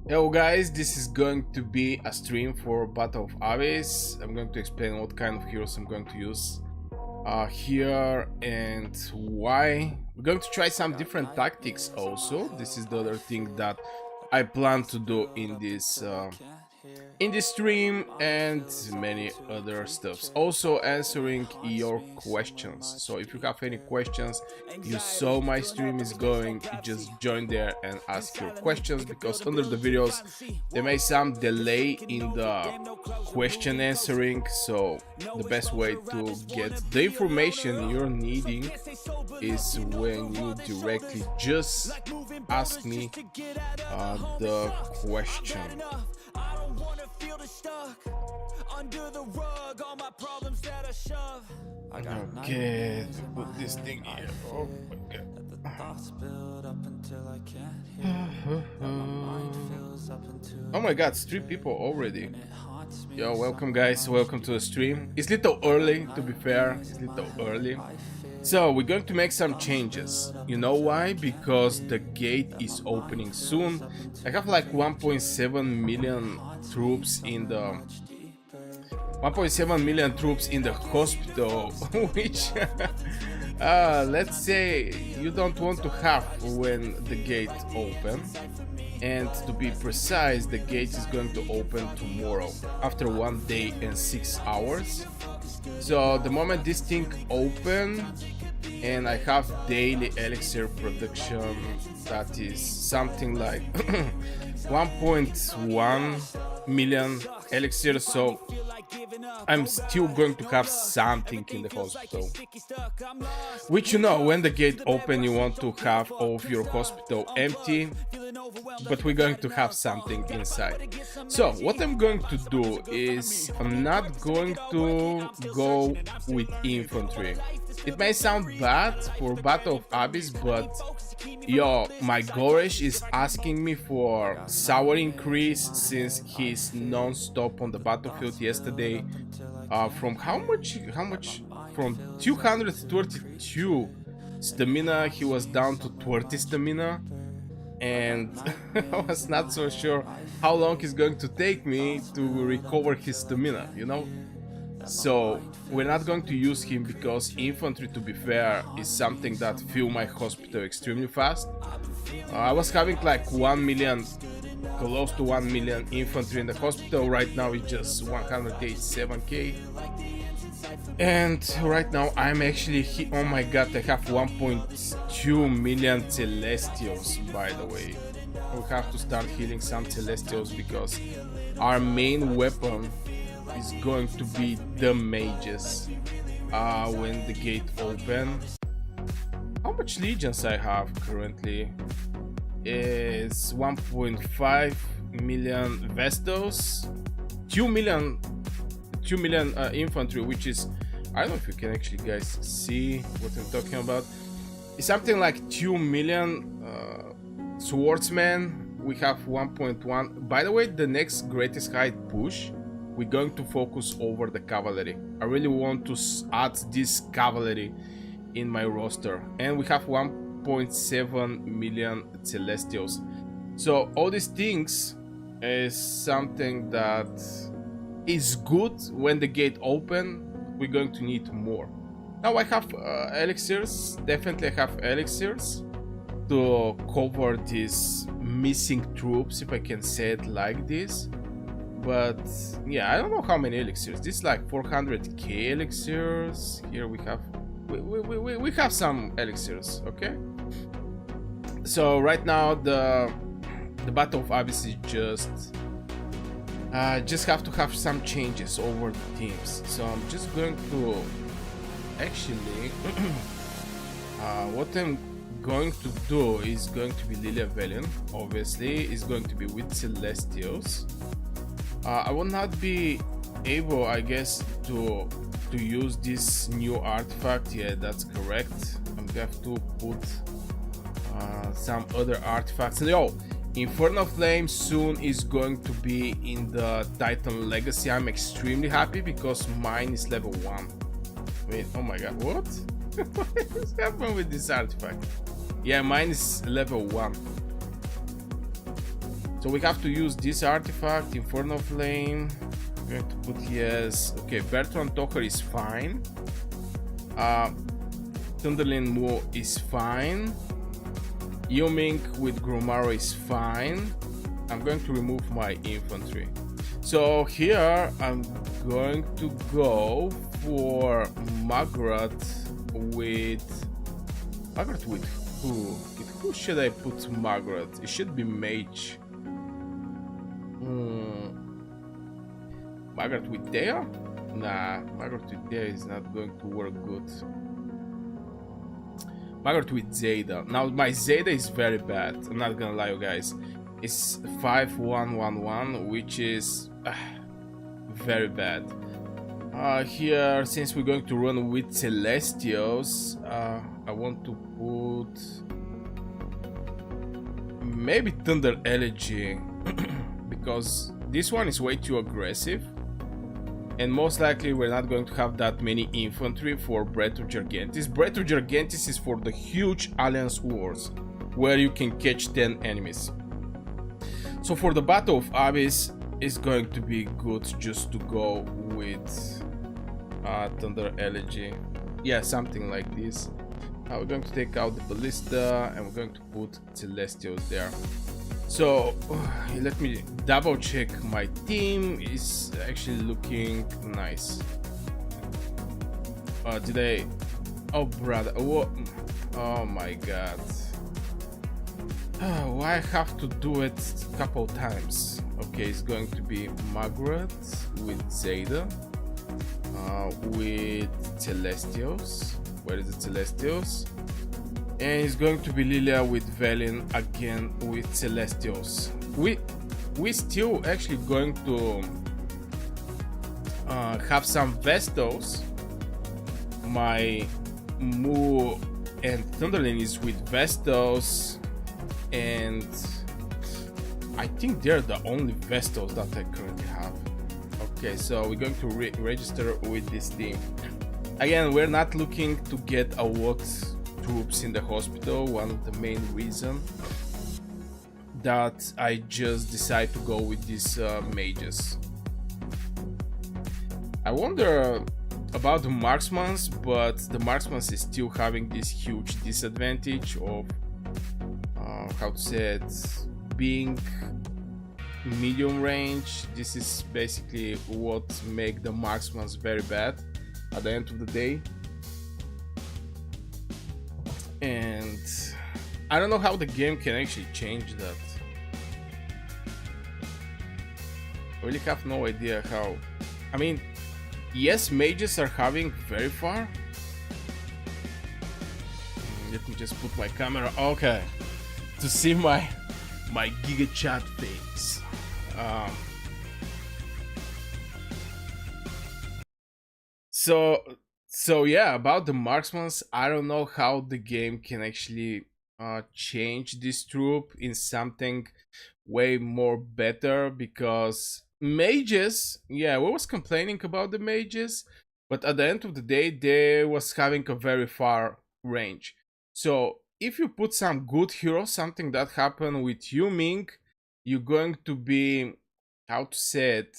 Hello guys, this is going to be a stream for Battle of Abyss. I'm going to explain what kind of heroes I'm going to use here and why. We're going to try some different tactics also. This is the other thing that I plan to do in this stream, and many other stuffs. Also answering your questions. So if you have any questions, you saw my stream is going, just join there and ask your questions, because under the videos there may some delay in the question answering. So the best way to get the information you're needing is when you directly just ask me the question. Okay, put this thing here. Oh my god. Oh my god, it's 3 people already. Yo, welcome guys, welcome to the stream. It's a little early, to be fair, it's a little early. So we're going to make some changes. You know why? Because the gate is opening soon. I have like 1.7 million troops in the 1.7 million troops in the hospital, which let's say you don't want to have when the gate open. And to be precise, the gate is going to open tomorrow after 1 day and 6 hours. So the moment this thing open and I have daily elixir production, that is something like 1.1 million elixir, so I'm still going to have something in the hospital. Which, you know, when the gate open you want to have all of your hospital empty, but we're going to have something inside. So what I'm going to do is I'm not going to go with infantry. It may sound bad for Battle of Abyss, but yo, my Goresh is asking me for sour increase since he's non-stop on the battlefield yesterday. From how much? From 232 stamina, he was down to 20 stamina. And I was not so sure how long it's going to take me to recover his stamina, you know? So we're not going to use him because infantry, to be fair, is something that fill my hospital extremely fast. I was having like 1 million, close to 1 million infantry in the hospital. Right now it's just 187k. And right now I'm actually oh my god, I have 1.2 million celestials, by the way. We have to start healing some celestials because our main weapon is going to be the mages when the gate open. How much legions I have currently is 1.5 million vestos, 2 million infantry, which is, I don't know if you can actually guys see what I'm talking about. It's something like 2 million swordsmen. We have 1.1. By the way, the next greatest height push, we're going to focus over the cavalry. I really want to add this cavalry in my roster, and we have 1.7 million celestials. So all these things is something that is good. When the gate open, we're going to need more. Now I have elixirs. Definitely I have elixirs to cover these missing troops, if I can say it like this. But yeah, I don't know how many elixirs. This is like 400k elixirs. Here we have we have some elixirs. Okay, so right now the Battle of Abyss is just have to have some changes over the teams. So I'm just going to actually what I'm going to do is going to be Lilia Velion. Obviously is going to be with Celestials. I will not be able, I guess, to use this new artifact. Yeah, that's correct. I'm gonna have to put some other artifacts. Yo, Infernal Flame soon is going to be in the Titan Legacy. I'm extremely happy because mine is level 1. Wait, oh my god, what? What is happening with this artifact? Yeah, mine is level 1. So we have to use this artifact, Inferno Flame. I'm going to put yes. Okay, Bertrand Tocher is fine. Thunderlin Mu is fine. Yuming with Gromaro is fine. I'm going to remove my infantry. So here I'm going to go for Margaret with who? With who should I put Margaret? It should be Mage. Margaret with Dea? Nah, Margaret with Dea is not going to work good. Margaret with Zeta. Now my Zeta is very bad. I'm not gonna lie, you guys. It's 5-1-1-1, which is very bad. Here, since we're going to run with Celestials, I want to put maybe Thunder Elegy because this one is way too aggressive, and most likely we're not going to have that many infantry for Breath of Gigantis. Breath of Gigantis is for the huge Alliance Wars, where you can catch 10 enemies. So for the Battle of Abyss, it's going to be good just to go with Thunder Elegy. Yeah, something like this. We're going to take out the Ballista and we're going to put Celestials there. So let me double check my team is actually looking nice. Did I? Oh brother, oh my god. Why I have to do it a couple times? Okay, it's going to be Margaret with Zeta, with Celestials. Where is the Celestials? And it's going to be Lilia with Velin again with Celestials. We still actually going to have some Vestals. My Mu and Thunderlin is with Vestals, and I think they're the only Vestals that I currently have. Okay, so we're going to register with this team. Again, we're not looking to get a lot troops in the hospital. One of the main reasons that I just decide to go with these mages. I wonder about the marksmans, but the marksmans is still having this huge disadvantage of how to say it, being medium range. This is basically what make the marksmans very bad at the end of the day. And I don't know how the game can actually change that. I really have no idea how. I mean, yes, mages are having very far. Let me just put my camera, okay, to see my Giga Chat face. So yeah, about the marksmans, I don't know how the game can actually change this troop in something way more better, because mages, yeah, we was complaining about the mages, but at the end of the day they was having a very far range. So if you put some good heroes, something that happened with Yu Ming, you're going to be, how to say it,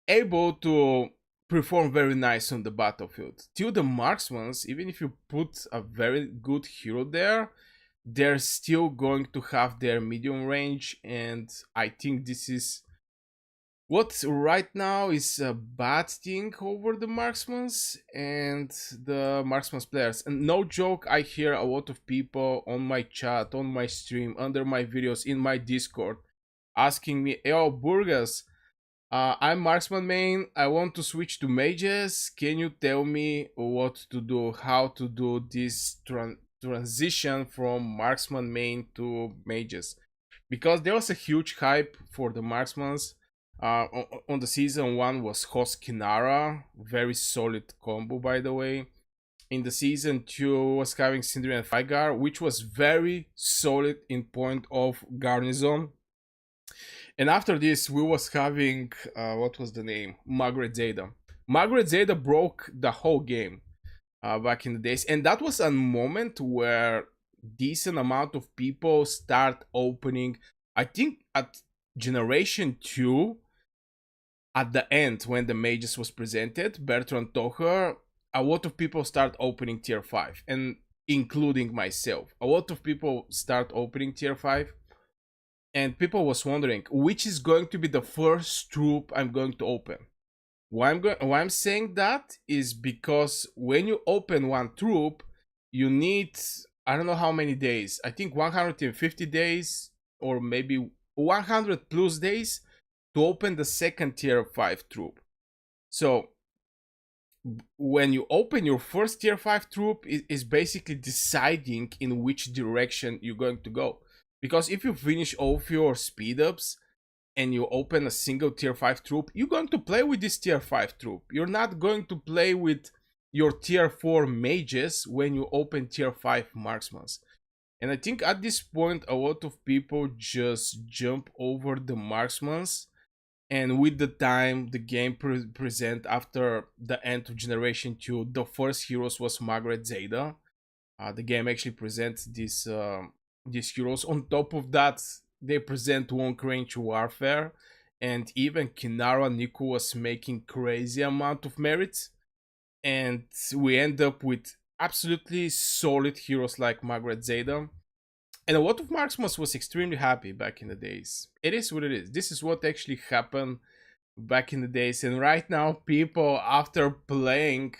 able to perform very nice on the battlefield. Till the marksmans, even if you put a very good hero there, they're still going to have their medium range, and I think this is what right now is a bad thing over the marksmans and the marksmans players. And no joke, I hear a lot of people on my chat, on my stream, under my videos, in my Discord, asking me, yo Burgas, I'm marksman main, I want to switch to mages, can you tell me what to do, how to do this transition from marksman main to mages? Because there was a huge hype for the marksmans. On the season 1 was Hoskinara, very solid combo by the way. In the season 2 was having Sindri and Fygar, which was very solid in point of garrison. And after this, we was having, what was the name? Margaret Zeta. Margaret Zeta broke the whole game back in the days. And that was a moment where decent amount of people start opening. I think at Generation 2, at the end, when the mages was presented, Bertrand told her, a lot of people start opening tier 5, and including myself. A lot of people start opening tier 5, and people was wondering which is going to be the first troop I'm going to open. Why I'm saying that is because when you open one troop, you need, I don't know how many days. I think 150 days or maybe 100 plus days to open the second tier 5 troop. So when you open your first tier 5 troop, is basically deciding in which direction you're going to go. Because if you finish all of your speed ups and you open a single tier 5 troop, you're going to play with this tier 5 troop. You're not going to play with your tier 4 mages when you open tier 5 marksmen. And I think at this point, a lot of people just jump over the marksmen. And with the time, the game present after the end of Generation 2, the first heroes was Margaret Zeta. The game actually presents these heroes. On top of that, they present long range warfare, and even Kinara Niku was making crazy amount of merits, and we end up with absolutely solid heroes like Margaret Zeta. And a lot of marksmen was extremely happy back in the days. It is what it is. This is what actually happened back in the days, and right now people, after playing,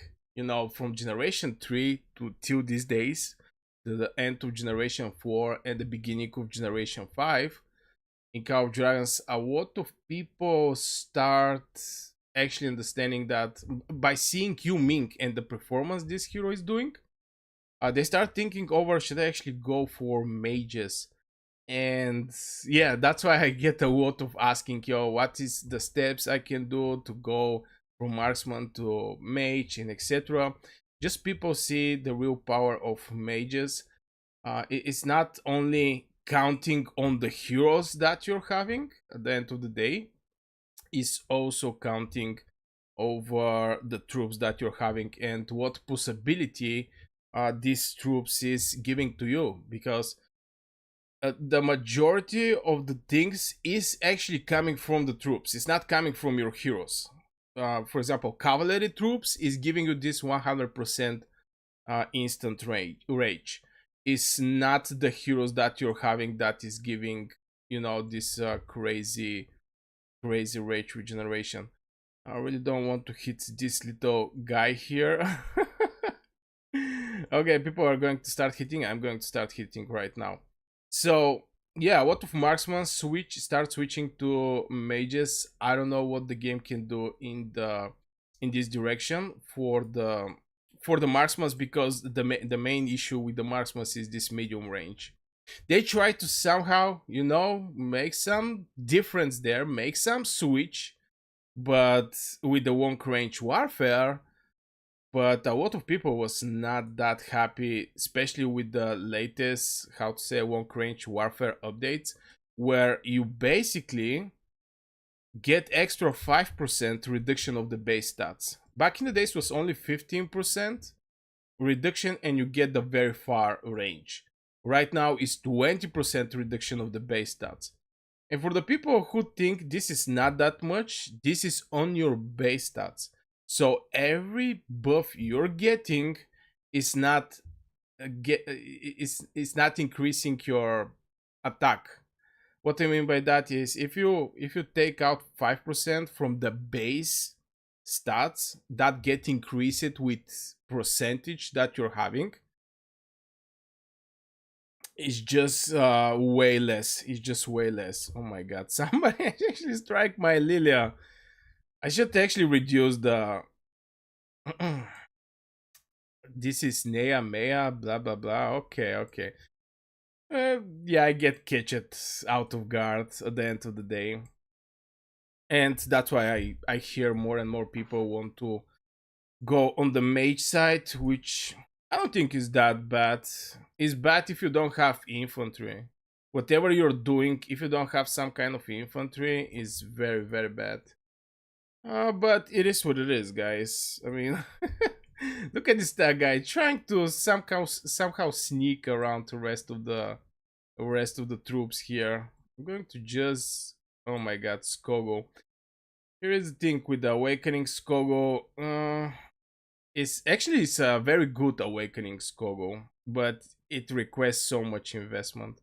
from Generation 3 to till these days, the end of Generation 4 and the beginning of Generation 5, in Call of Dragons, a lot of people start actually understanding that by seeing Yu Ming and the performance this hero is doing, they start thinking over, should I actually go for mages? And yeah, that's why I get a lot of asking, what is the steps I can do to go from marksman to mage and etc. Just people see the real power of mages. It's not only counting on the heroes that you're having at the end of the day, it's also counting over the troops that you're having and what possibility these troops is giving to you, because the majority of the things is actually coming from the troops. It's not coming from your heroes. For example, cavalry troops is giving you this 100% instant rage. It's not the heroes that you're having that is giving, this crazy rage regeneration. I really don't want to hit this little guy here. Okay, people are going to start hitting. I'm going to start hitting right now. So yeah, a lot of marksmen start switching to mages. I don't know what the game can do in this direction for the marksmen, because the main issue with the marksmen is this medium range. They try to somehow, make some difference there, make some switch, but with the long range warfare. But a lot of people was not that happy, especially with the latest, how to say, long range warfare updates, where you basically get extra 5% reduction of the base stats. Back in the days was only 15% reduction, and you get the very far range. Right now is 20% reduction of the base stats. And for the people who think this is not that much, this is on your base stats. So every buff you're getting is not is not increasing your attack. What I mean by that is, if you take out 5% from the base stats, that get increased with percentage that you're having, it's just way less. It's just way less. Oh my god, somebody actually strike my Lilia. I should actually reduce the this is Nea Mea, blah blah blah. Okay. Yeah, I get catched out of guard at the end of the day. And that's why I hear more and more people want to go on the mage side, which I don't think is that bad. It's bad if you don't have infantry. Whatever you're doing, if you don't have some kind of infantry, is very, very bad. But it is what it is, guys. I mean, look at this guy trying to somehow sneak around the rest of the troops here. I'm going to just Oh my god, Skogo. Here is the thing with the Awakening Skogo. It's a very good Awakening Skogo, but it requires so much investment.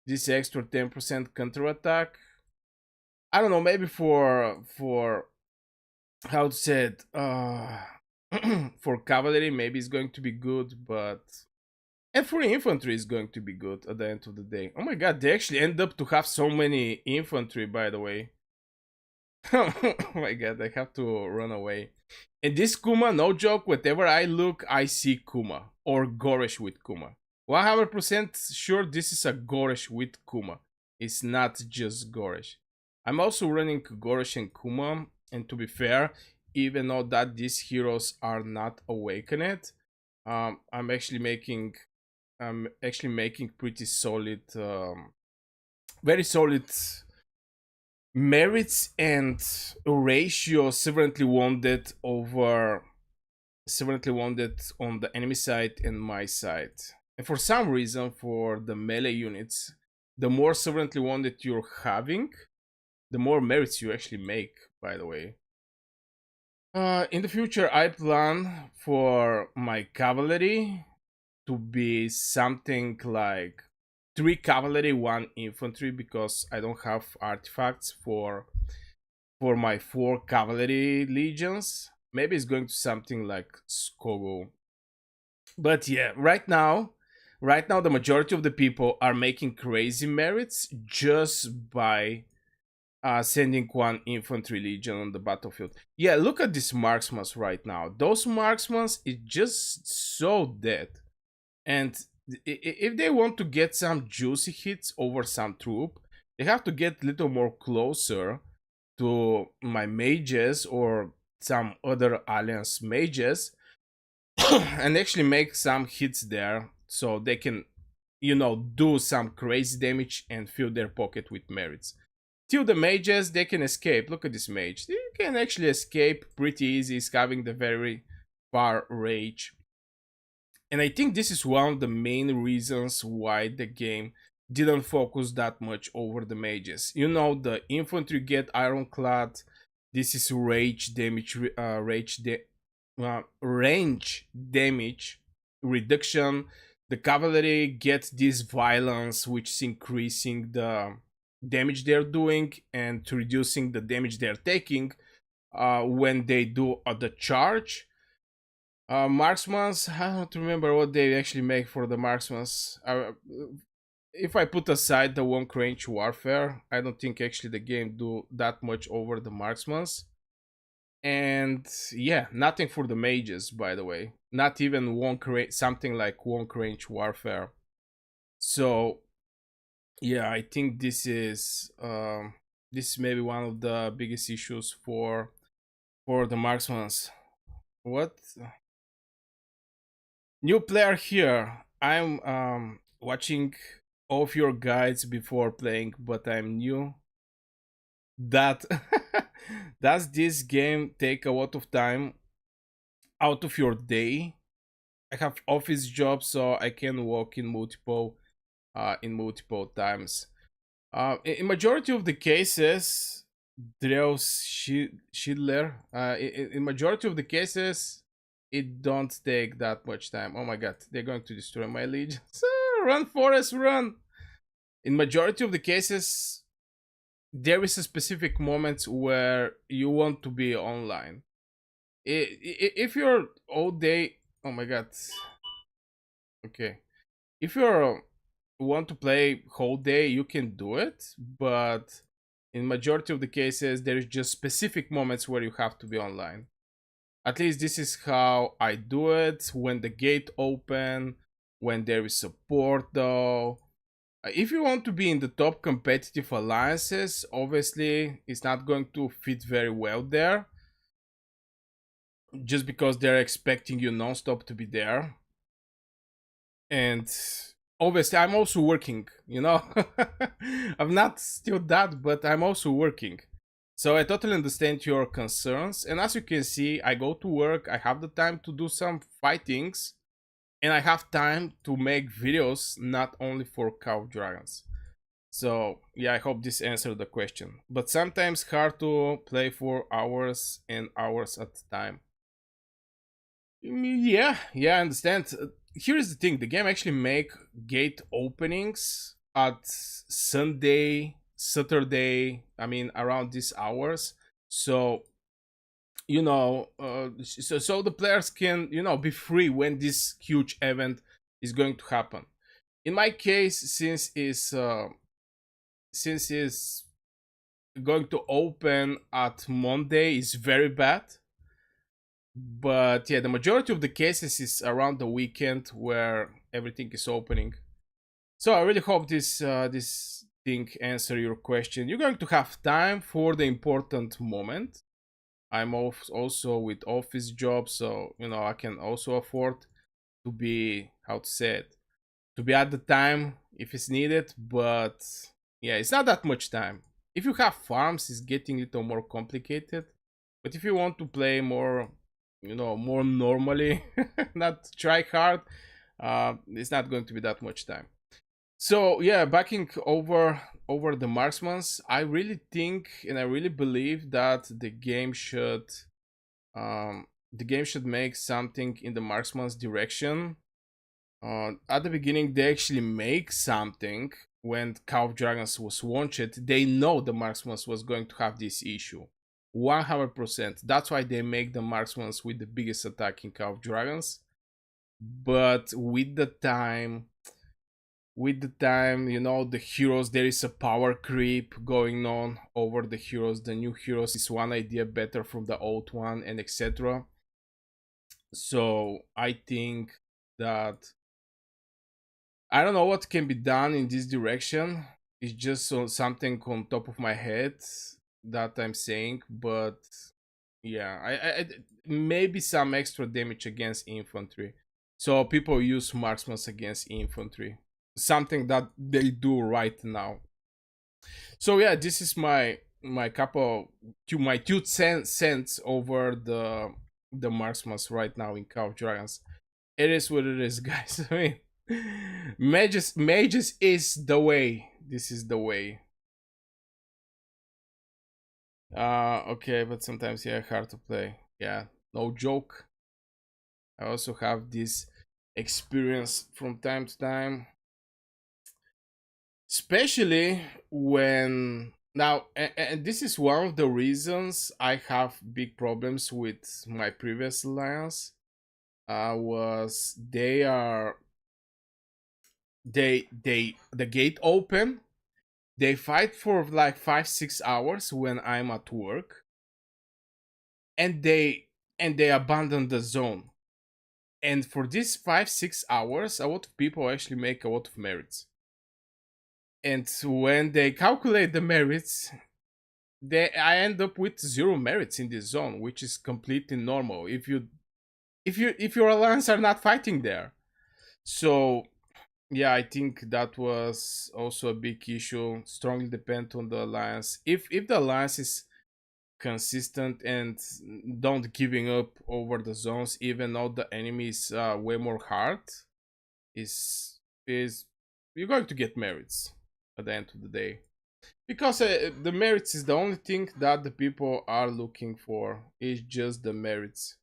This extra 10% counter attack. I don't know, maybe for how to say it, for cavalry maybe it's going to be good, but and for infantry is going to be good at the end of the day. Oh my god, they actually end up to have so many infantry, by the way. Oh my god, I have to run away. And this Kuma, no joke, wherever I look, I see Kuma or Goresh with Kuma. 100% sure this is a Goresh with Kuma. It's not just Goresh. I'm also running Goresh and Kuma, and to be fair, even though that these heroes are not awakened, I'm actually making pretty solid, very solid merits and ratio severely wounded on the enemy side and my side. And for some reason, for the melee units, the more severely wounded you're having, the more merits you actually make, by the way. In the future, I plan for my cavalry to be something like 3 cavalry, 1 infantry, because I don't have artifacts for my 4 cavalry legions. Maybe it's going to something like Skogo. But yeah, right now the majority of the people are making crazy merits just by sending 1 infantry legion on the battlefield. Yeah, look at these marksmen right now. Those marksmen is just so dead. And if they want to get some juicy hits over some troop, they have to get a little more closer to my mages or some other alliance mages and actually make some hits there so they can, do some crazy damage and fill their pocket with merits. Till the mages, they can escape. Look at this mage. They can actually escape pretty easy. He's having the very far range. And I think this is one of the main reasons why the game didn't focus that much over the mages. The infantry get ironclad. This is range damage, range damage reduction. The cavalry gets this violence, which is increasing the damage they're doing and reducing the damage they're taking when they do the charge. Marksmans, I don't remember what they actually make for the marksmans. If I put aside the long range warfare, I don't think actually the game do that much over the marksmans. And yeah, nothing for the mages, by the way. Not even something like long range warfare. So yeah, I think this is maybe one of the biggest issues for the marksmans. What? New player here. I'm watching all of your guides before playing, but I'm new. That does this game take a lot of time out of your day? I have office job, so I can work in multiple times. In majority of the cases, Dreus Schindler. In majority of the cases, it don't take that much time. Oh my god, they're going to destroy my legions. Run, Forest, run! In majority of the cases, there is a specific moment where you want to be online. If you're all day, oh my god. Okay, if you're want to play whole day, you can do it, but in majority of the cases, there is just specific moments where you have to be online. At least this is how I do it. When the gate open, when there is support though. If you want to be in the top competitive alliances, obviously it's not going to fit very well there. Just because they're expecting you non-stop to be there. And obviously I'm also working, I'm not still that, but I'm also working. So I totally understand your concerns. And as you can see, I go to work, I have the time to do some fightings, and I have time to make videos not only for Call of Dragons. So yeah, I hope this answered the question. But sometimes hard to play for hours and hours at a time. Yeah, I understand. Here's the thing: the game actually make gate openings at Sunday, Saturday. I mean, around these hours. So so the players can be free when this huge event is going to happen. In my case, since is going to open at Monday is very bad. But yeah, the majority of the cases is around the weekend where everything is opening. So I really hope this thing answer your question. You're going to have time for the important moment. I'm also with office job, so I can also afford to be, how to say it, to be at the time if it's needed. But yeah, it's not that much time. If you have farms, it's getting a little more complicated. But if you want to play more, more normally, not try hard, it's not going to be that much time. So yeah, backing over the marksmans, I really think and I really believe that the game should make something in the marksman's direction. At the beginning, they actually make something when Call of Dragons was launched. They know the marksman was going to have this issue. 100%. That's why they make the marksman with the biggest attack in Call of Dragons. But with the time, the heroes, there is a power creep going on over the heroes. The new heroes is one idea better from the old one, and etc. So I think that I don't know what can be done in this direction. It's just something on top of my head that I'm saying, but yeah, maybe some extra damage against infantry. So people use marksmen against infantry, something that they do right now. So yeah, this is my couple to my two cents over the marksmen right now in Call of Dragons. It is what it is, guys. I mean, mages is the way. This is the way. Okay, but sometimes yeah, hard to play. Yeah, no joke. I also have this experience from time to time, especially when now, and this is one of the reasons I have big problems with my previous alliance. Was they the gate open, they fight for like 5-6 hours when I'm at work, and they abandon the zone. And for these 5-6 hours, a lot of people actually make a lot of merits. And when they calculate the merits, I end up with 0 merits in this zone, which is completely normal if your alliance are not fighting there. So yeah, I think that was also a big issue. Strongly depend on the alliance. If the alliance is consistent and don't giving up over the zones, even though the enemy is way more hard, is you're going to get merits at the end of the day, because the merits is the only thing that the people are looking for. Is just the merits.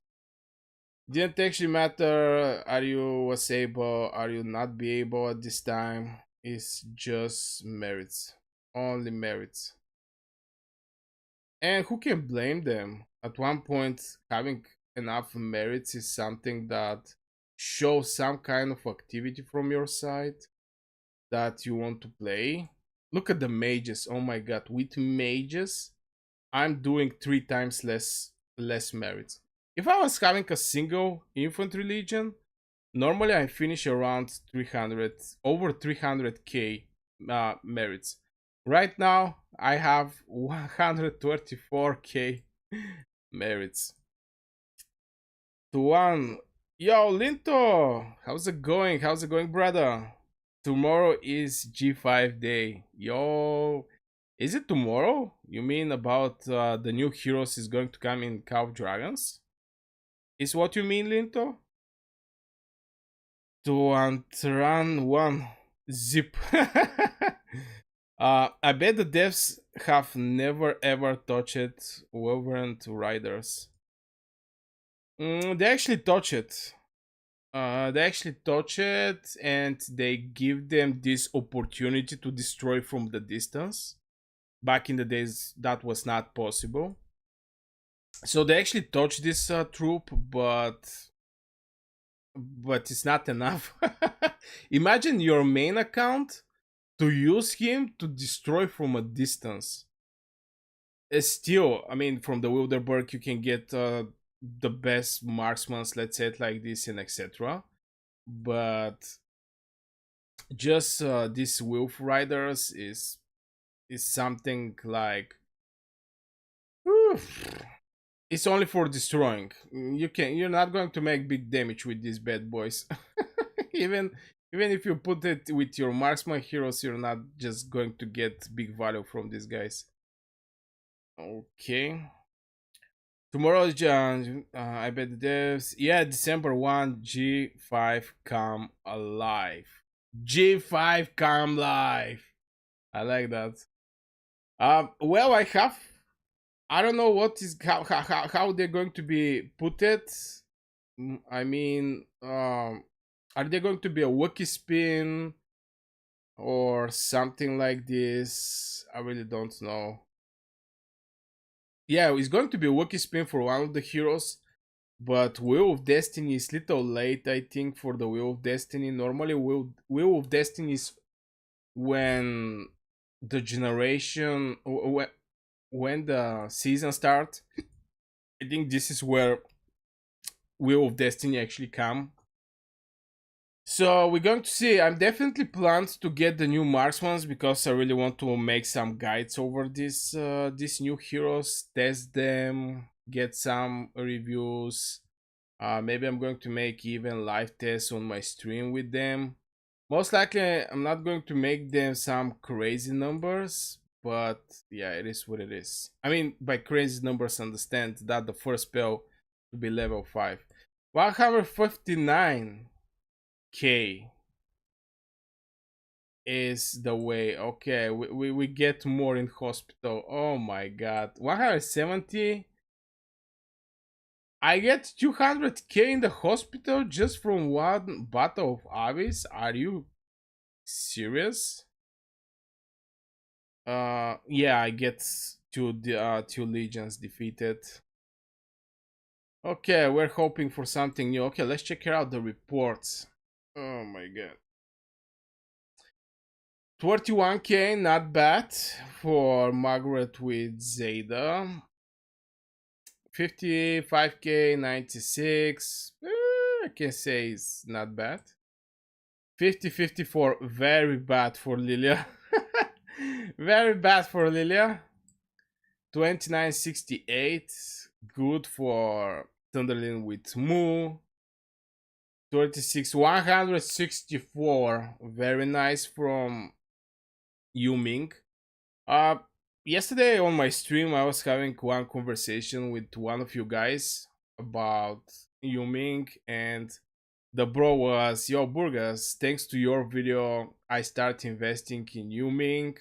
Didn't actually matter are you was able, are you not be able at this time. It's just merits, only merits. And who can blame them? At one point, having enough merits is something that shows some kind of activity from your side that you want to play. Look at the mages. Oh my god, with mages, I'm doing 3 times less merits. If I was having a single infantry legion, normally I finish around 300, over 300k merits. Right now, I have 134k merits. To one. Yo, Linto! How's it going? How's it going, brother? Tomorrow is G5 day. Yo, is it tomorrow? You mean about the new heroes is going to come in Call of Dragons? Is what you mean, Linto? To run one zip. I bet the devs have never ever touched Wolverine Riders. They actually touch it. They actually touch it, and they give them this opportunity to destroy from the distance. Back in the days, that was not possible. So they actually touch this troop, but it's not enough. Imagine your main account to use him to destroy from a distance. Still, I mean, from the Wilderberg, you can get the best marksmen, let's say it like this, and etc. But just these Wolf Riders is something like, oof, it's only for destroying. You're not going to make big damage with these bad boys. even even if you put it with your marksman heroes, you're not just going to get big value from these guys. Okay. Tomorrow is I bet the devs. Yeah, December 1, G5 come alive. G5 come live. I like that. Well, I don't know what is how they're going to be put it. I mean, are they going to be a wookie spin or something like this? I really don't know. Yeah, it's going to be a wookie spin for one of the heroes, but Wheel of Destiny is little late, I think, for the Wheel of Destiny. Normally, Wheel of Destiny is when the generation, when the season starts. I think this is where Wheel of Destiny actually come. So we're going to see. I'm definitely planned to get the new marksmans because I really want to make some guides over these new heroes, test them, get some reviews. Maybe I'm going to make even live tests on my stream with them. Most likely, I'm not going to make them some crazy numbers, but yeah, it is what it is. I mean, by crazy numbers, understand that the first spell to be level 5. 159k is the way. Okay, we get more in hospital. Oh my god. 170. I get 200k in the hospital just from one battle of Abyss. Are you serious? Yeah, I get two legions defeated. Okay, we're hoping for something new. Okay, let's check out the reports. Oh my god. 21k, not bad for Margaret with Zeta. 55k, 96. I can say it's not bad. 50-54, very bad for Lilia. Very bad for Lilia. 2968, good for Thunderlin with Moo. 36, 164, very nice from Yuming. Uh, Yesterday on my stream, I was having one conversation with one of you guys about Yuming, and the bro was, yo, Burgas, thanks to your video, I start investing in Yuming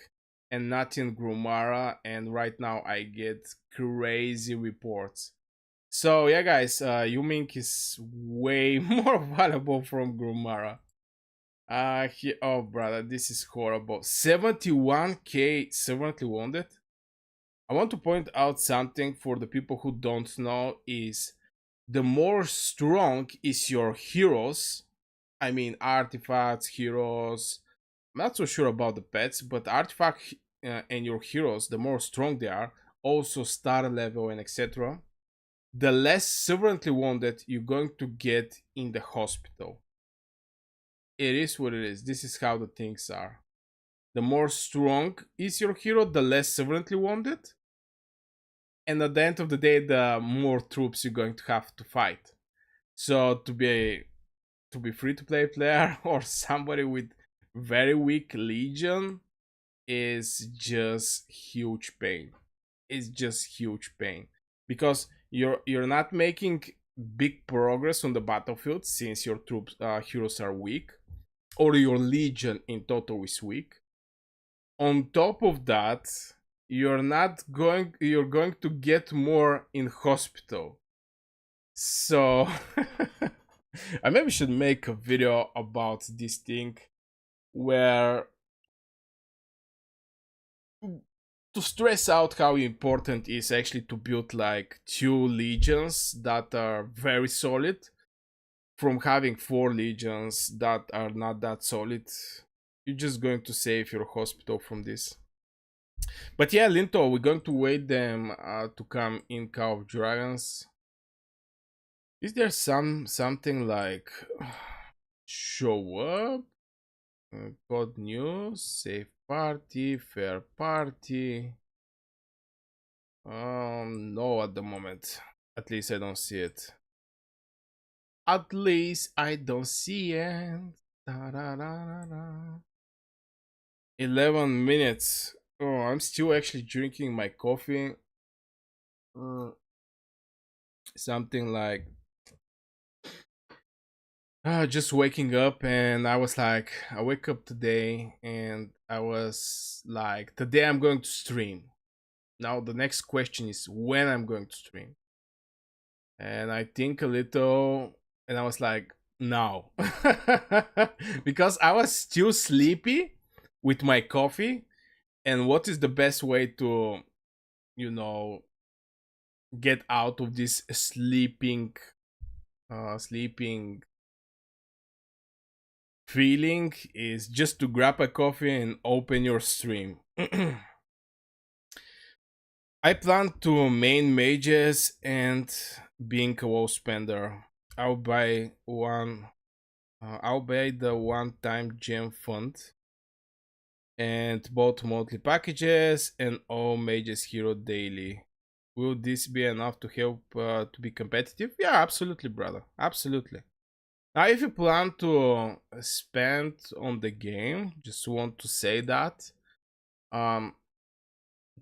and not in Grumara, and right now I get crazy reports. So yeah, guys, Yuming is way more valuable from Grumara. Oh brother, this is horrible. 71k severely wounded. I want to point out something for the people who don't know is the more strong is your heroes. I mean artifacts, heroes. I'm not so sure about the pets, but artifact and your heroes, the more strong they are, also star level and etc., the less severely wounded you're going to get in the hospital. It is what it is. This is how the things are. The more strong is your hero, the less severely wounded. And at the end of the day, the more troops you're going to have to fight. So to be free to play player or somebody with very weak legion is just huge pain. It's just huge pain because you're not making big progress on the battlefield since your troops heroes are weak, or your legion in total is weak. On top of that, you're going to get more in hospital. So I maybe should make a video about this thing where to stress out how important it is actually to build like 2 legions that are very solid from having 4 legions that are not that solid. You're just going to save your hospital from this. But yeah, Linto, we're going to wait them to come in Call of Dragons. Is there something like show up? Code news, safe party, fair party. No, at the moment. At least I don't see it. At least I don't see it. Da, da, da, da. 11 minutes. Oh, I'm still actually drinking my coffee. Something like just waking up, and I was like, I wake up today and I was like, today I'm going to stream. Now the next question is when I'm going to stream. And I think a little, and I was like, now. Because I was still sleepy with my coffee. And what is the best way to, get out of this sleeping feeling is just to grab a coffee and open your stream. I plan to main mages and being a WoW spender. I'll buy one. I'll buy the one-time gem fund and both monthly packages and all mages hero daily. Will this be enough to help to be competitive? Yeah, absolutely, brother. Absolutely. Now, if you plan to spend on the game, just want to say that,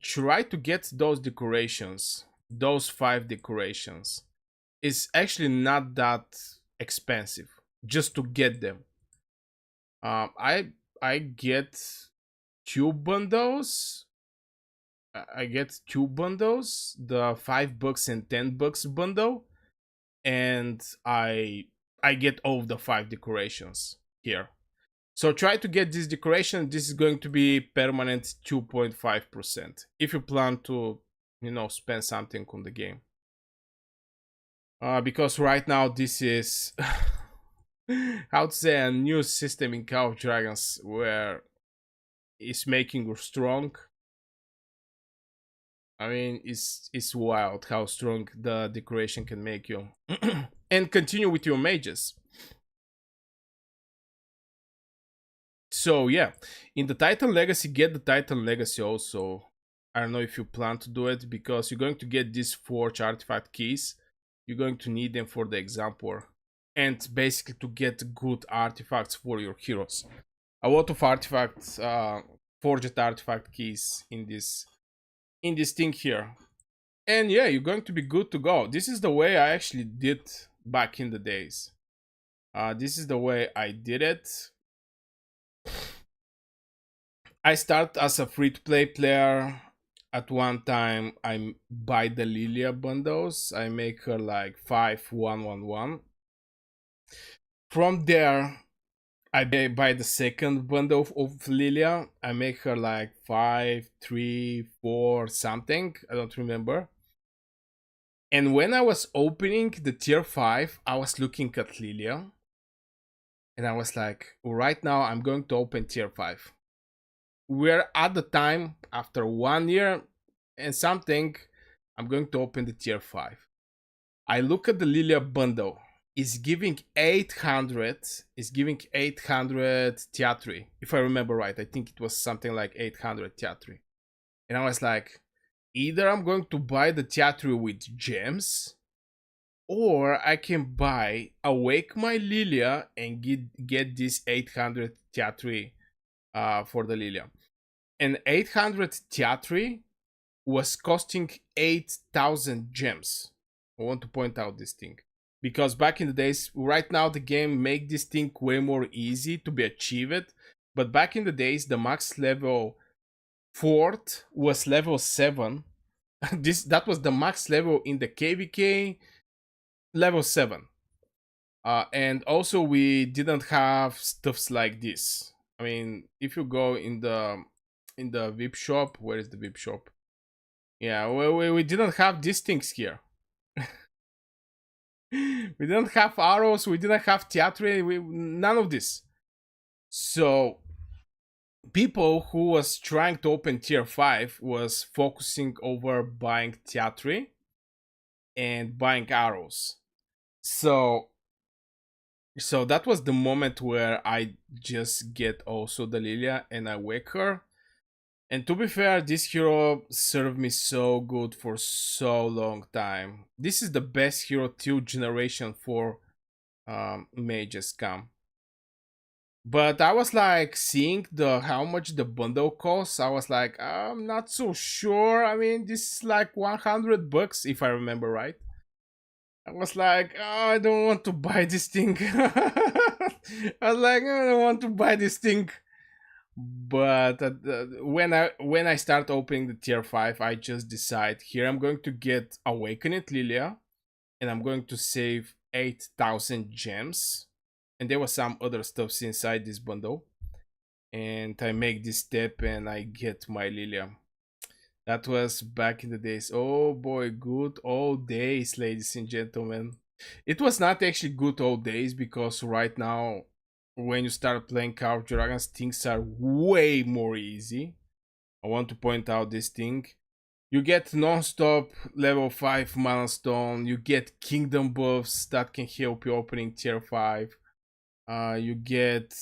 try to get those decorations, those 5 decorations. It's actually not that expensive just to get them. I get 2 bundles. I get 2 bundles, the $5 and $10 bundle, and I get all of the 5 decorations here. So try to get this decoration. This is going to be permanent 2.5% if you plan to, spend something on the game. Because right now this is how to say a new system in Call of Dragons where it's making you strong. I mean, it's wild how strong the decoration can make you. And continue with your mages. So yeah, in the Titan Legacy, get the Titan Legacy also. I don't know if you plan to do it, because you're going to get these Forge artifact keys. You're going to need them for the exam war, and basically to get good artifacts for your heroes. A lot of artifacts, forged artifact keys in this thing here. And yeah, you're going to be good to go. This is the way I actually did back in the days. This is the way I did it. I start as a free-to-play player. At one time, I buy the Lilia bundles. I make her like 5-1-1-1. From there, I buy the second bundle of Lilia. I make her like 5-3-4 something. I don't remember. And when I was opening the tier 5, I was looking at Lilia. And I was like, right now I'm going to open tier 5. We're at the time, after 1 year and something, I'm going to open the tier 5. I look at the Lilia bundle. It's giving 800. It's giving 800 Teatri. If I remember right, I think it was something like 800 Teatri. And I was like, either I'm going to buy the Teatri with gems, or I can buy Awake My Lilia and get this 800 Teatri for the Lilia. And 800 Teatri was costing 8,000 gems. I want to point out this thing, because back in the days, right now the game make this thing way more easy to be achieved, but back in the days the max level Fourth was level 7. That was the max level in the KVK, level 7. And also we didn't have stuffs like this. I mean, if you go in the VIP shop, where is the VIP shop? Yeah, we didn't have these things here. We didn't have arrows, we didn't have theatre, none of this. So people who was trying to open tier 5 was focusing over buying theatre and buying arrows. So that was the moment where I just get also the Lilia and I wake her. And to be fair, this hero served me so good for so long time. This is the best hero till generation 4 mages come. But I was like seeing the how much the bundle costs. I was like, I'm not so sure. I mean, this is like $100 if I remember right. I was like, oh, I don't want to buy this thing. I was like, I don't want to buy this thing. But when I start opening the tier 5, I just decide here I'm going to get Awakened Lilia, and I'm going to save 8,000 gems. And there was some other stuffs inside this bundle. And I make this step and I get my Lilia. That was back in the days. Oh boy, good old days, ladies and gentlemen. It was not actually good old days because right now, when you start playing Call of Dragons, things are way more easy. I want to point out this thing. You get non-stop level 5 milestone, you get kingdom buffs that can help you opening tier 5. You get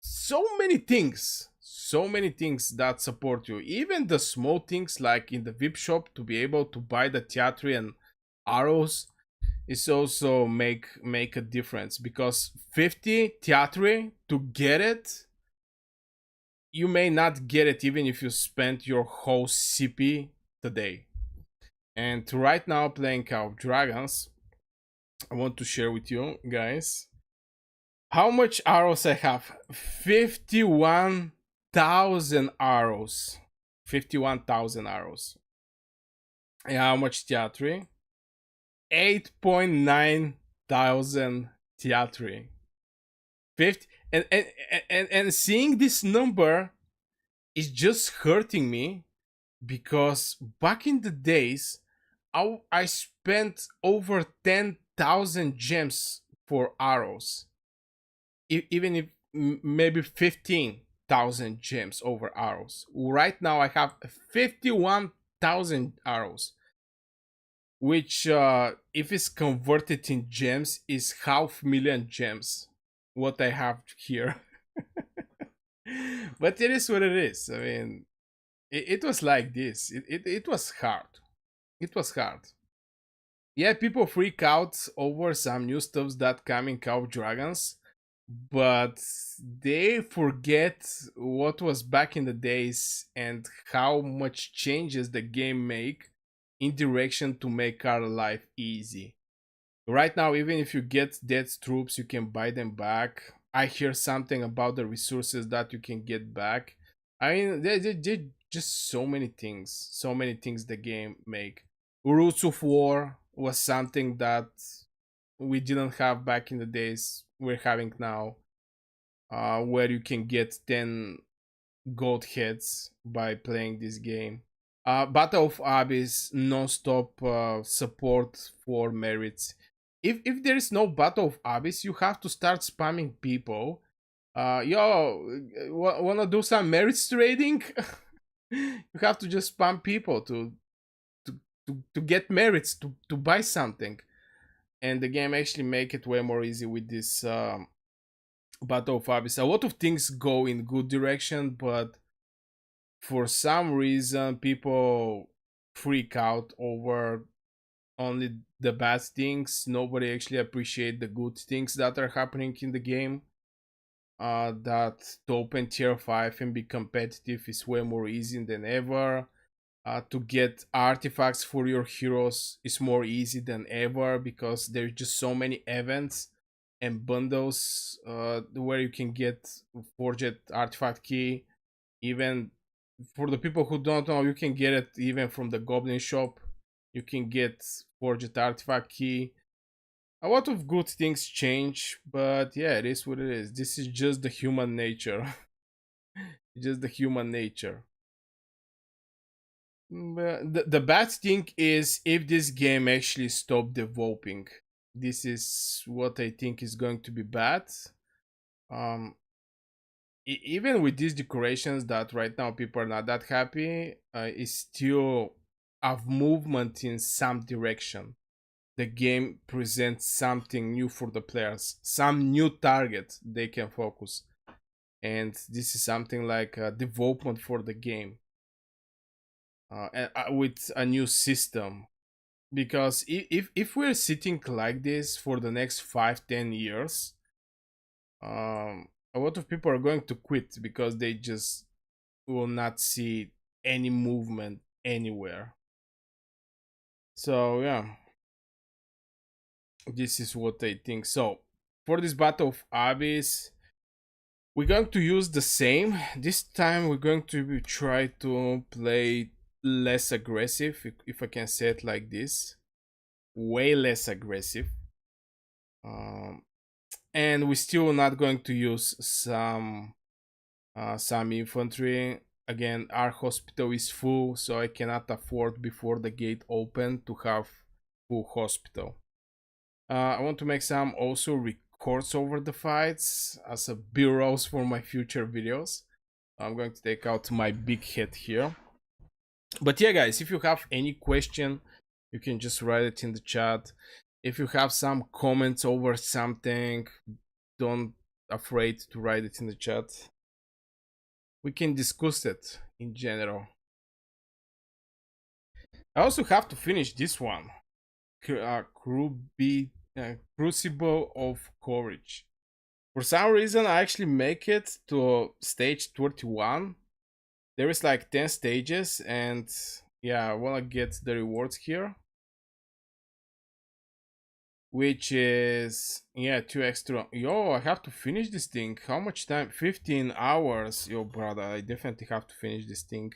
so many things that support you, even the small things like in the VIP shop to be able to buy the theatre and arrows is also make a difference, because 50 theatre to get it, you may not get it even if you spend your whole CP today. And right now playing Call of Dragons, I want to share with you guys how much arrows I have. 51,000 arrows. 51,000 arrows. And how much theatre? 8.9 thousand theatre. 50, and seeing this number is just hurting me, because back in the days I spent over 10,000 gems for arrows. Even if maybe 15,000 gems over arrows. Right now I have 51,000 arrows, which if it's converted in gems is 500,000 gems what I have here. But it is what it is. I mean, it was like this. It was hard. It was hard. Yeah, people freak out over some new stuffs that come in Call of Dragons, but they forget what was back in the days and how much changes the game make in direction to make our life easy. Right now, even if you get dead troops, you can buy them back. I hear something about the resources that you can get back. I mean, there just so many things the game make. Roots of War was something that we didn't have back in the days we're having now, where you can get 10 gold heads by playing this game. Battle of Abyss non-stop support for merits. If there is no Battle of Abyss, you have to start spamming people. Wanna do some merits trading? You have to just spam people to get merits to buy something, and the game actually make it way more easy with this Battle of Abyss. A lot of things go in good direction, but for some reason people freak out over only the bad things. Nobody actually appreciate the good things that are happening in the game. That to open tier 5 and be competitive is way more easy than ever. To get artifacts for your heroes is more easy than ever, because there's just so many events and bundles where you can get forged artifact key. Even for the people who don't know, you can get it even from the Goblin shop. You can get Forged Artifact Key. A lot of good things change, but yeah, it is what it is. This is just the human nature. Just the human nature. But the bad thing is if this game actually stopped developing. This is what I think is going to be bad. Um, Even with these decorations that right now people are not that happy, is still a movement in some direction. The game presents something new for the players, some new target they can focus, and this is something like a development for the game, with a new system. Because if we're sitting like this for the next 5-10 years, a lot of people are going to quit because they just will not see any movement anywhere. So yeah, this is what I think. So for this Battle of Abyss, we're going to use the same. This time we're going to try to play less aggressive, if I can say it like this. Way less aggressive. And we're still not going to use some infantry. Again, our hospital is full, so I cannot afford before the gate open to have full hospital. I want to make some also records over the fights as a b-rolls for my future videos. I'm going to take out my big head here. But yeah, guys, if you have any question, you can just write it in the chat. If you have some comments over something, don't afraid to write it in the chat. We can discuss it in general. I also have to finish this one. Crucible of Courage. For some reason, I actually make it to stage 31. There is like 10 stages, and yeah, I want to get the rewards here. Which is, yeah, 2 extra. Yo, I have to finish this thing. How much time? 15 hours. Yo, brother, I definitely have to finish this thing.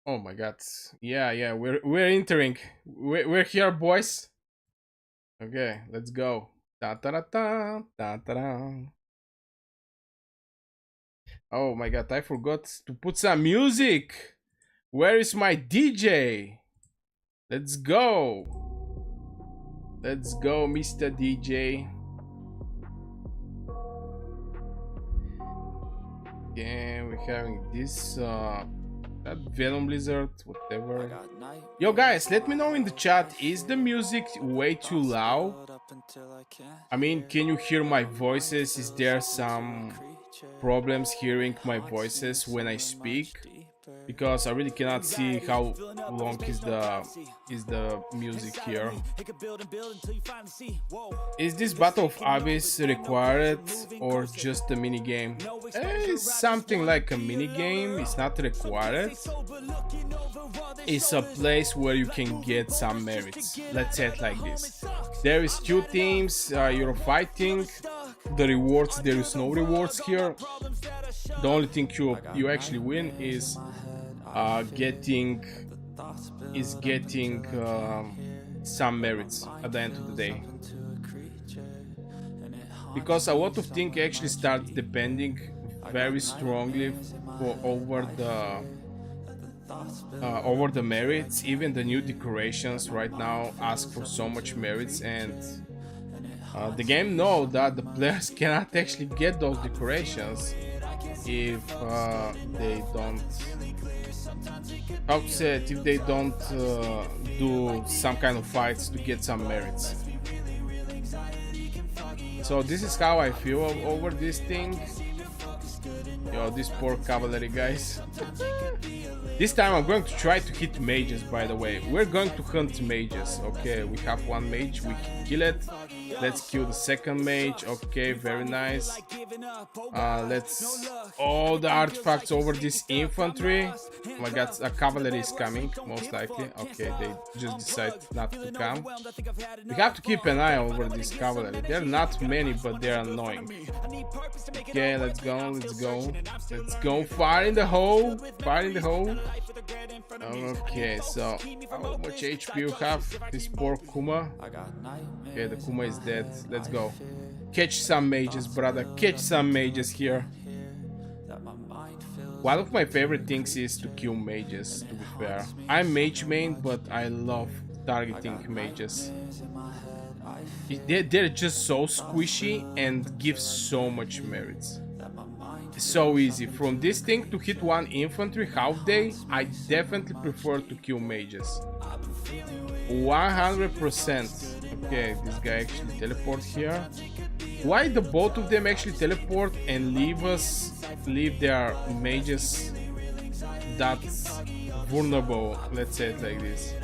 Oh my god. Yeah, we're entering. We're here, boys. Okay, let's go. Ta-ta-da-ta, ta-ta-da. Oh my god, I forgot to put some music. Where is my DJ? Let's go. Let's go, Mr. DJ. Yeah, we're having this that Venom Lizard, whatever. Yo guys, let me know in the chat, is the music way too loud? I mean, can you hear my voices? Is there some problems hearing my voices when I speak? Because I really cannot see how long is the music here. Is this Battle of Abyss required or just a mini game? It's something like a mini game. It's not required. It's a place where you can get some merits. Let's say it like this. There is 2 teams. You're fighting. The rewards, there is no rewards here. The only thing you actually win is getting some merits at the end of the day, because a lot of things actually start depending very strongly over the merits. Even the new decorations right now ask for so much merits, and the game know that the players cannot actually get those decorations if they don't, if they don't do some kind of fights to get some merits. So this is how I feel over this thing. Yo, these poor cavalry guys. This time I'm going to try to hit mages, by the way. We're going to hunt mages. Okay, we have 1 mage, we kill it. Let's kill the second mage. Okay, very nice. Let's all the artifacts over this infantry. Oh my god, a cavalry is coming, most likely. Okay, they just decide not to come. We have to keep an eye over this cavalry. There are not many, but they're annoying. Okay, let's go, let's go. Let's go. Fire in the hole. Fire in the hole. Okay, so how much HP you have? This poor Kuma. Okay, the Kuma is dead. Let's go. Catch some mages, brother. Catch some mages here. One of my favorite things is to kill mages, to be fair. I'm mage main, but I love targeting mages. They're just so squishy and give so much merits. So easy. From this thing to hit one infantry half day, I definitely prefer to kill mages. 100%. Okay, this guy actually teleport here. Why the both of them actually teleport and leave their mages that vulnerable? Let's say it like this.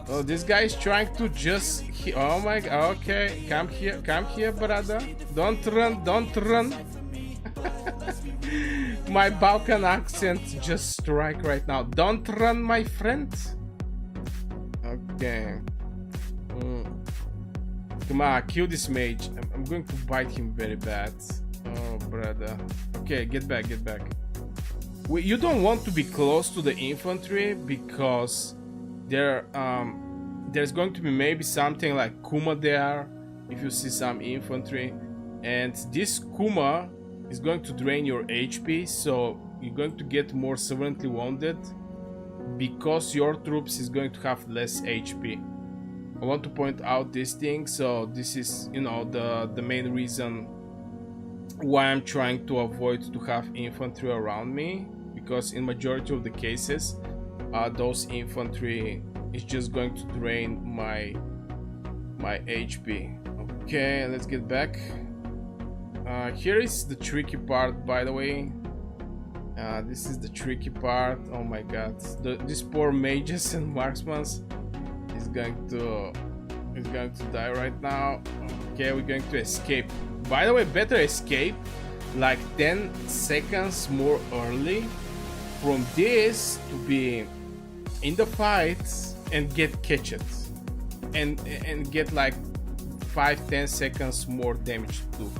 Oh, this guy is trying to just. Oh my god. Okay, come here, brother. Don't run, don't run. My Balkan accent just strike right now. Don't run, my friend. Okay. Come on, kill this mage. I'm going to bite him very bad. Oh, brother. Okay, get back, get back. You don't want to be close to the infantry because there's going to be maybe something like Kuma there if you see some infantry, and this Kuma is going to drain your HP, so you're going to get more severely wounded because your troops is going to have less HP. I want to point out this thing, so this is, you know, the main reason why I'm trying to avoid to have infantry around me, because in majority of the cases those infantry is just going to drain my HP. Okay, let's get back. Here is the tricky part, by the way. This is the tricky part. Oh my god, these poor mages and marksmen is going to die right now. Okay, we're going to escape. By the way, better escape like 10 seconds more early from this to be in the fight and get catched and get like 5-10 seconds more damage too.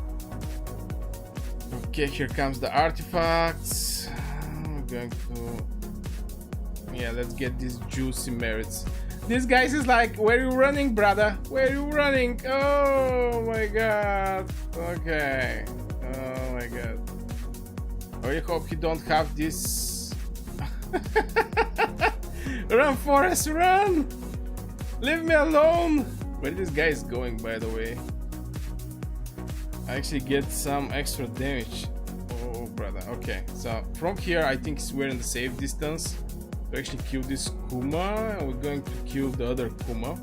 Okay, here comes the artifacts. I'm going to, yeah, let's get these juicy merits. This guy is like, where are you running, brother? Where are you running? Oh my god. Okay. Oh my god. I really hope he don't have this. Run, Forrest, run! Leave me alone! Where this guy is going, by the way? I actually get some extra damage. Oh, brother. Okay, so from here, I think we're in the safe distance to actually kill this Kuma. We're going to kill the other Kuma.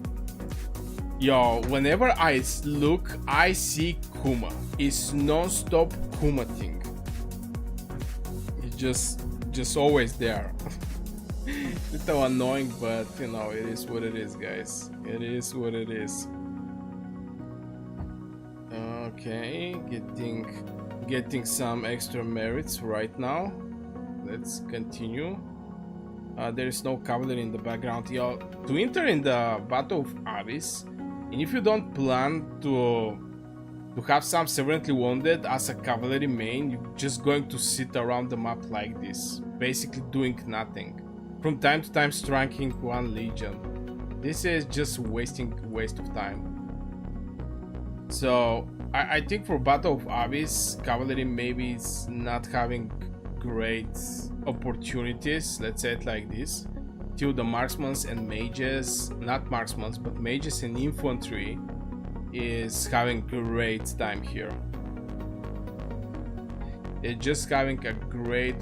Yo, whenever I look, I see Kuma. It's non-stop Kuma thing. It's just always there. Little annoying, but you know, it is what it is, guys. It is what it is. Okay, getting some extra merits right now. Let's continue. There is no cavalry in the background. Yo, to enter in the Battle of Abyss, and if you don't plan to have some severely wounded as a cavalry main, you're just going to sit around the map like this, basically doing nothing. From time to time striking one legion. This is just waste of time. So I think for Battle of Abyss, cavalry maybe is not having great opportunities, let's say it like this, till the marksmen and mages, not marksmen, but mages and infantry is having great time here. They're just having a great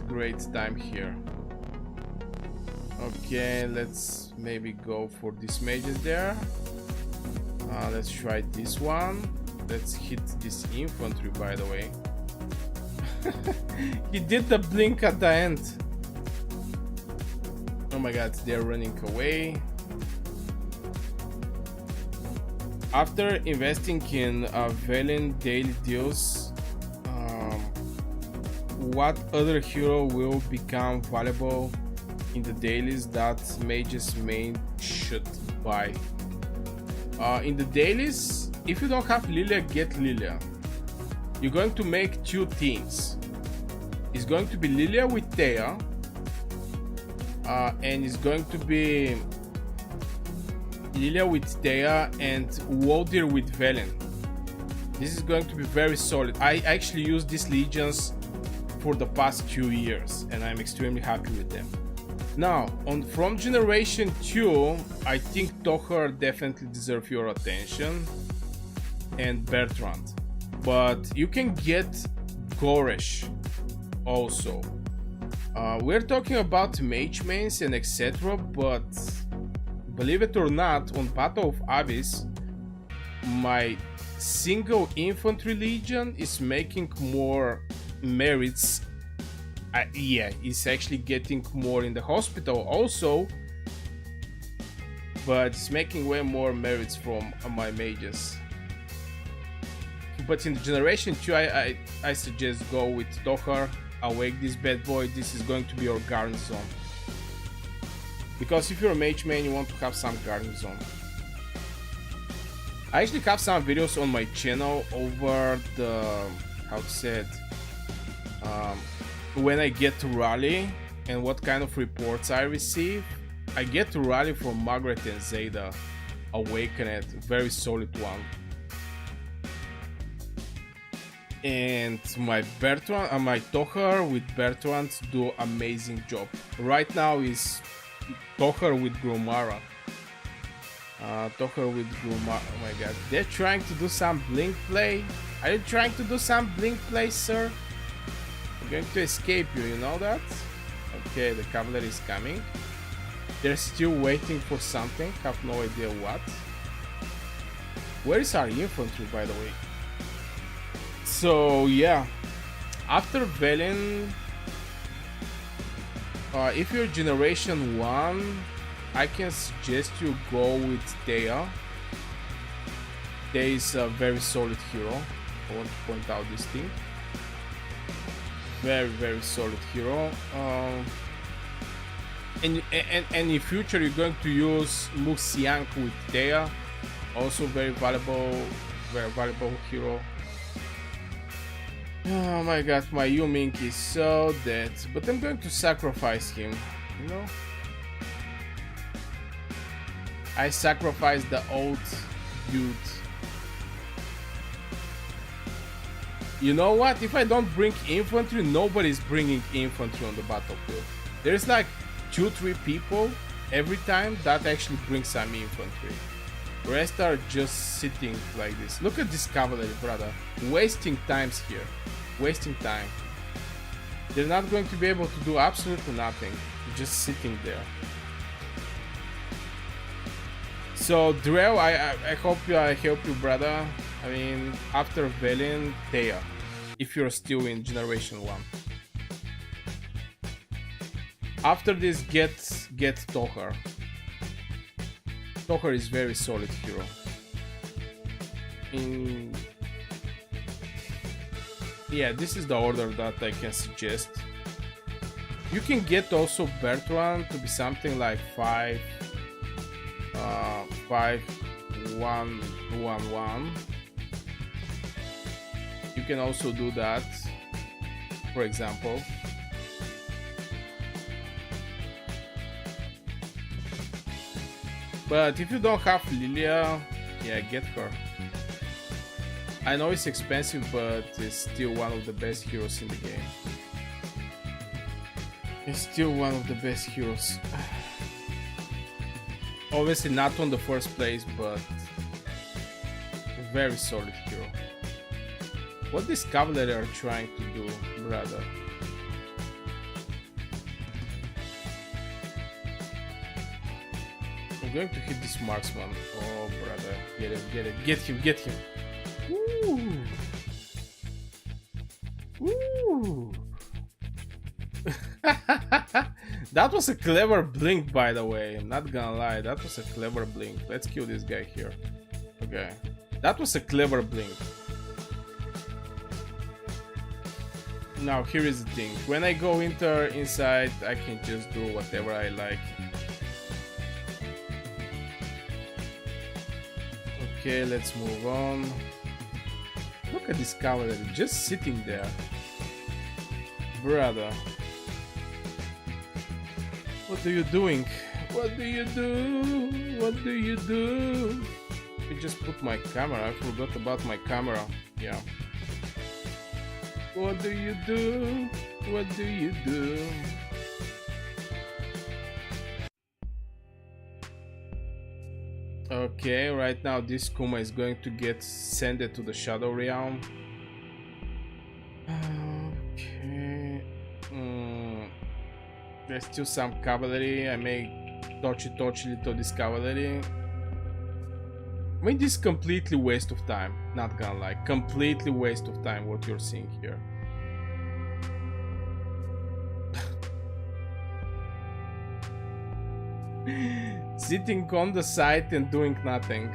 time here. Okay, let's maybe go for these mages there. Let's try this one. Let's hit this infantry, by the way. He did the blink at the end. Oh my god, they're running away. After investing in Velen daily deals, what other hero will become valuable in the dailies that mages main should buy? In the dailies, if you don't have Lilia, get Lilia. You're going to make two teams. It's going to be Lilia with Thea, and it's going to be Lilia with Thea and Wodir with Velen. This is going to be very solid. I actually used these legions for the past 2 years, and I'm extremely happy with them. Now, from Generation 2, I think Tohar definitely deserves your attention, and Bertrand. But you can get Goresh also. We're talking about mage mains and etc., but believe it or not, on Battle of Abyss, my single infantry legion is making more merits. Yeah, it's actually getting more in the hospital also, but it's making way more merits from my mages. But in the Generation 2, I suggest go with Tohar, awake this bad boy. This is going to be your garrison. Because if you're a mage main, you want to have some garrison. I actually have some videos on my channel over the, how to say it, when I get to rally and what kind of reports I receive. I get to rally from Margaret and Zeta, Awakened, very solid one. And my Bertrand, my Tohar with Bertrand do amazing job. Right now is Tohar with Gromara. Tohar with Gromara. Oh my god, they're trying to do some blink play. Are you trying to do some blink play, sir? I'm going to escape you, you know that? Okay, the cavalry is coming. They're still waiting for something, have no idea what. Where is our infantry, by the way? So yeah, after Velen, if you're Generation 1, I can suggest you go with Thea. Thea is a very solid hero. I want to point out this thing. Very, very solid hero. And in future you're going to use Muxiang with Thea. Also very valuable hero. Oh my god, my Yuming is so dead, but I'm going to sacrifice him, you know? I sacrificed the old dude. You know what? If I don't bring infantry, nobody's bringing infantry on the battlefield. There's like 2-3 people every time that actually bring some infantry. The rest are just sitting like this. Look at this cavalry, brother. Wasting times here. Wasting time. They're not going to be able to do absolutely nothing. Just sitting there. So Drell, I hope I help you, brother. I mean, after Velen, Thea, if you're still in Generation 1. After this, get Tohar. Tohar is very solid hero. Yeah, this is the order that I can suggest. You can get also Bertrand to be something like 5 1 1 1. You can also do that, for example. But if you don't have Lilia, yeah, get her. I know it's expensive, but it's still one of the best heroes in the game. It's still one of the best heroes. Obviously not on the first place, but a very solid hero. What this cavalry are trying to do, brother? I'm going to hit this marksman. Oh, brother. Get him, get it. Get him, get him. Woo! Woo! That was a clever blink, by the way. I'm not gonna lie. That was a clever blink. Let's kill this guy here. Okay. That was a clever blink. Now here is the thing. When I go inside, I can just do whatever I like. Okay, let's move on. Look at this cavalry, just sitting there. Brother. What are you doing? What do you do? What do you do? I just put my camera. I forgot about my camera. Yeah. What do you do? What do you do? Okay, right now this Kuma is going to get sent to the Shadow Realm. Okay. There's still some cavalry. I may touch little this cavalry. I mean, this is completely waste of time. Not gonna lie, completely waste of time what you're seeing here. Sitting on the side and doing nothing.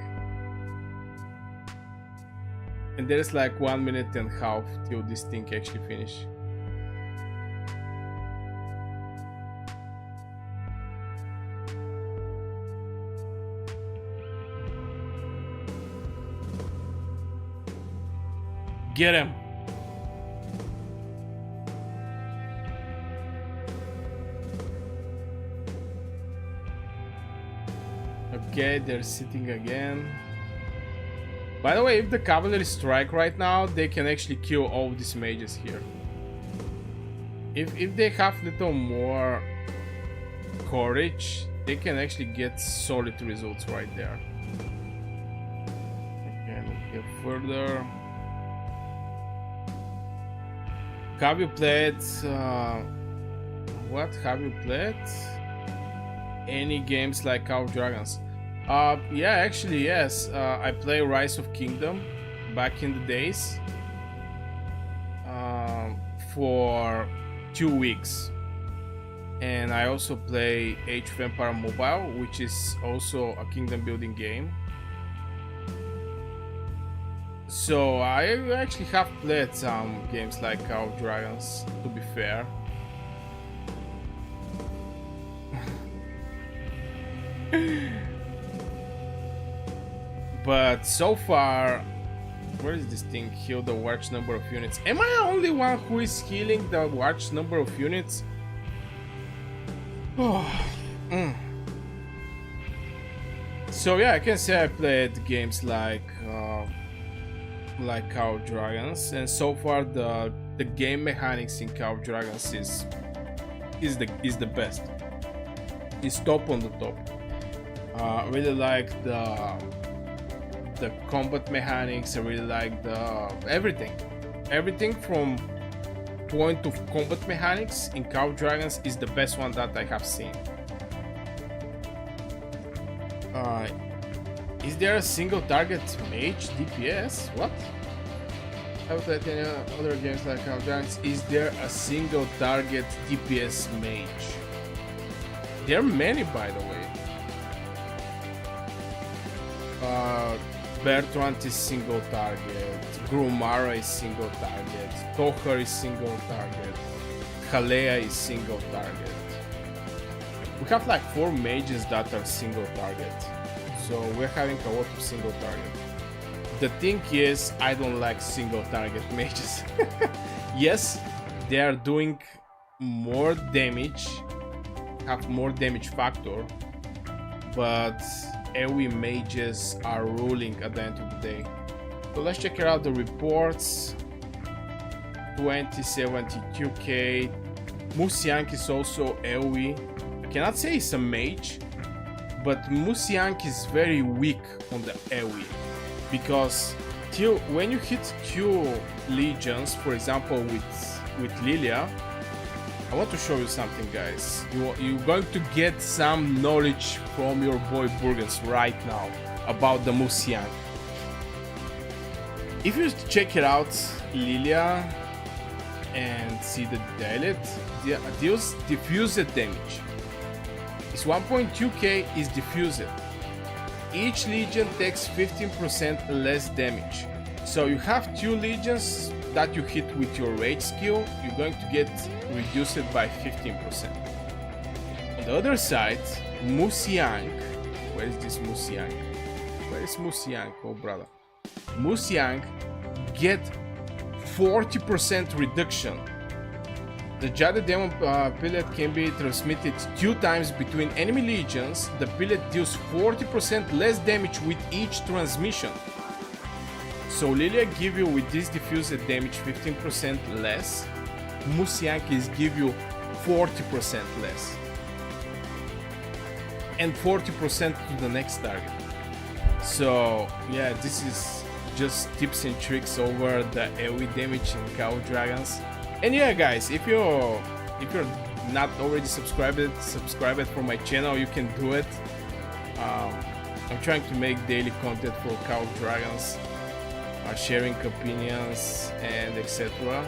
And there's like 1 minute and a half till this thing actually finish. Get him! Okay, they're sitting again. By the way, if the cavalry strike right now, they can actually kill all these mages here. If they have little more courage, they can actually get solid results right there. Okay, let's get further. Have you played what have you played? Any games like Call of Dragons? Yeah, actually yes. I play Rise of Kingdom back in the days for 2 weeks, and I also play Age of Empire Mobile, which is also a kingdom building game. So I actually have played some games like Call of Dragons, to be fair. But so far, where is this thing? Heal the watch number of units. Am I the only one who is healing the watch number of units? Oh. So yeah, I can say I played games like Call of Dragons, and so far the game mechanics in Call of Dragons is the best. It's top on the top. Really like the combat mechanics. I really like the everything from point of combat mechanics in Call of Dragons is the best one that I have seen. Is there a single target mage DPS? What? I've played any other games like Call of Dragons. Is there a single target DPS mage? There are many, by the way. Bertrand is single target, Grumara is single target, Tohar is single target, Halea is single target. We have like 4 mages that are single target, so we're having a lot of single target. The thing is, I don't like single target mages. Yes, they are doing more damage, have more damage factor, but AoE mages are ruling at the end of the day. So let's check out the reports. 2072k. Musiank is also AoE. I cannot say it's a mage, but Musiank is very weak on the AoE, because till when you hit 2 legions, for example with Lilia, I want to show you something, guys. You're going to get some knowledge from your boy Burgas right now about the Musiank. If you check it out, Lilia, and see the deals diffused damage. It's 1.2k is diffused. each legion takes 15% less damage. So you have 2 legions that you hit with your rage skill, you're going to get reduced by 15%. On the other side, Musiang, where is this Musiang? Where is Musiang? Oh brother. Musiang get 40% reduction. The Jade Demon pellet can be transmitted 2 times between enemy legions. The pellet deals 40% less damage with each transmission. So Lilia give you with this diffuser damage 15% less. Musiang is give you 40% less. And 40% to the next target. So yeah, this is just tips and tricks over the AoE damage in Cow Dragons. And yeah guys, if you're not already subscribed for my channel, you can do it. I'm trying to make daily content for Cow Dragons, sharing opinions and etc.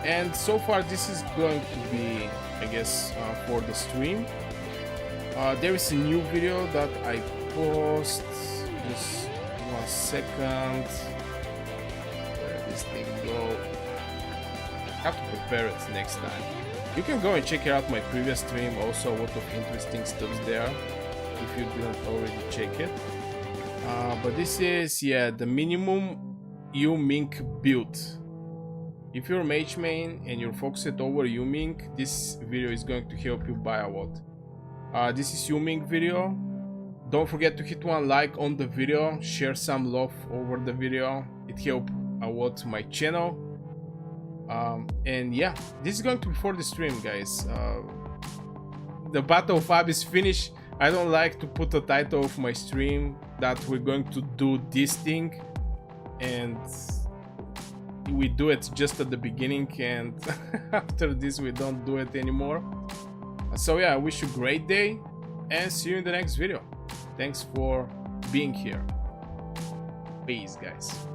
And so far this is going to be, I guess, for the stream. There is a new video that I post. Just 1 second. Where did this thing go? I have to prepare it next time. You can go and check out my previous stream. Also, a lot of interesting stuff there if you didn't already check it. But this is, yeah, the minimum Yu-Ming build. If you're mage main and you're focused over Yu-Ming, this video is going to help you by a lot. This is Yu-Ming video. Don't forget to hit 1 like on the video, share some love over the video. It helps a lot my channel. And yeah, this is going to be for the stream, guys. The Battle of Ab is finished. I don't like to put the title of my stream that we're going to do this thing, and we do it just at the beginning, and after this we don't do it anymore. So yeah, I wish you a great day and see you in the next video. Thanks for being here. Peace, guys.